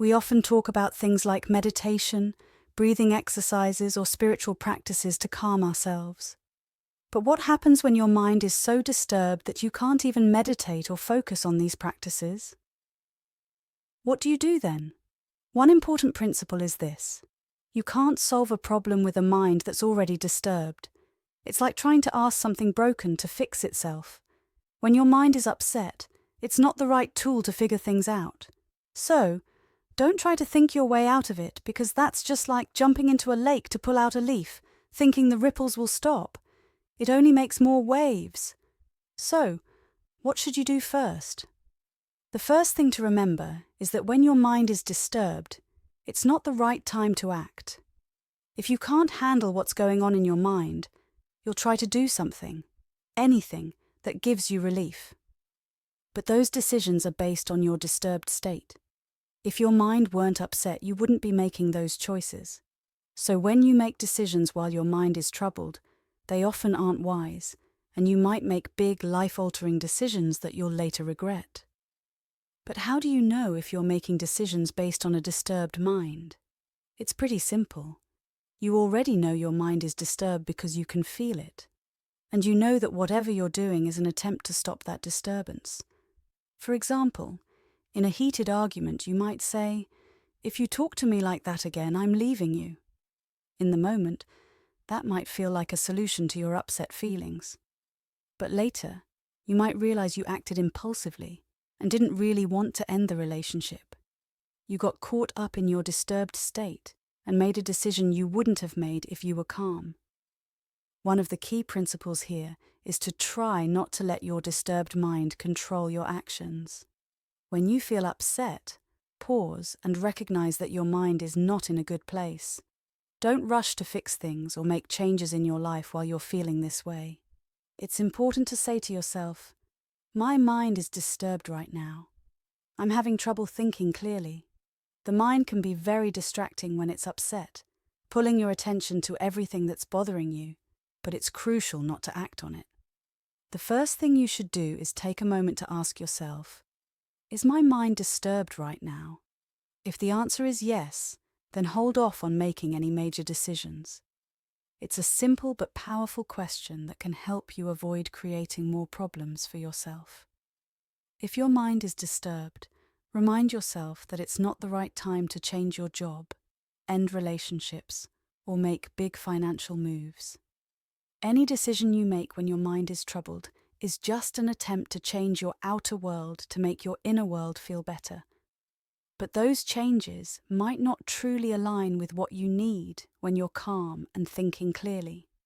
We often talk about things like meditation, breathing exercises, or spiritual practices to calm ourselves. But what happens when your mind is so disturbed that you can't even meditate or focus on these practices? What do you do then? One important principle is this: you can't solve a problem with a mind that's already disturbed. It's like trying to ask something broken to fix itself. When your mind is upset, it's not the right tool to figure things out. So, don't try to think your way out of it, because that's just like jumping into a lake to pull out a leaf, thinking the ripples will stop. It only makes more waves. So, what should you do first? The first thing to remember is that when your mind is disturbed, it's not the right time to act. If you can't handle what's going on in your mind, you'll try to do something, anything, that gives you relief. But those decisions are based on your disturbed state. If your mind weren't upset, you wouldn't be making those choices. So when you make decisions while your mind is troubled, they often aren't wise, and you might make big, life-altering decisions that you'll later regret. But how do you know if you're making decisions based on a disturbed mind? It's pretty simple. You already know your mind is disturbed because you can feel it. And you know that whatever you're doing is an attempt to stop that disturbance. For example, in a heated argument, you might say, "If you talk to me like that again, I'm leaving you." In the moment, that might feel like a solution to your upset feelings. But later, you might realize you acted impulsively and didn't really want to end the relationship. You got caught up in your disturbed state and made a decision you wouldn't have made if you were calm. One of the key principles here is to try not to let your disturbed mind control your actions. When you feel upset, pause and recognize that your mind is not in a good place. Don't rush to fix things or make changes in your life while you're feeling this way. It's important to say to yourself, "My mind is disturbed right now. I'm having trouble thinking clearly." The mind can be very distracting when it's upset, pulling your attention to everything that's bothering you, but it's crucial not to act on it. The first thing you should do is take a moment to ask yourself, is my mind disturbed right now? If the answer is yes, then hold off on making any major decisions. It's a simple but powerful question that can help you avoid creating more problems for yourself. If your mind is disturbed, remind yourself that it's not the right time to change your job, end relationships, or make big financial moves. Any decision you make when your mind is troubled is just an attempt to change your outer world to make your inner world feel better. But those changes might not truly align with what you need when you're calm and thinking clearly.